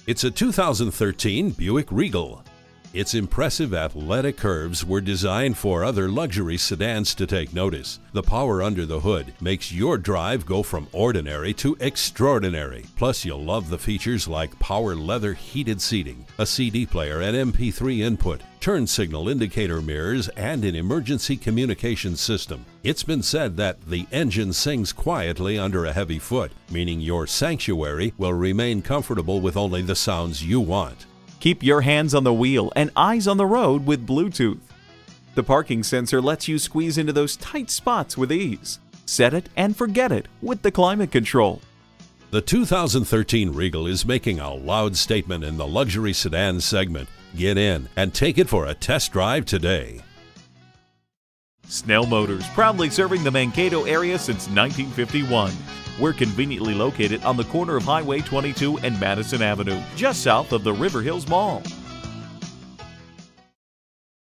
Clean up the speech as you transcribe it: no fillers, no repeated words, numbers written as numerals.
It's a 2013 Buick Regal. Its impressive athletic curves were designed for other luxury sedans to take notice. The power under the hood makes your drive go from ordinary to extraordinary. Plus, you'll love the features like power leather heated seating, a CD player and MP3 input, turn signal indicator mirrors, and an emergency communication system. It's been said that the engine sings quietly under a heavy foot, meaning your sanctuary will remain comfortable with only the sounds you want. Keep your hands on the wheel and eyes on the road with Bluetooth. The parking sensor lets you squeeze into those tight spots with ease. Set it and forget it with the climate control. The 2013 Regal is making a loud statement in the luxury sedan segment. Get in and take it for a test drive today. Snell Motors, proudly serving the Mankato area since 1951. We're conveniently located on the corner of Highway 22 and Madison Avenue, just south of the River Hills Mall.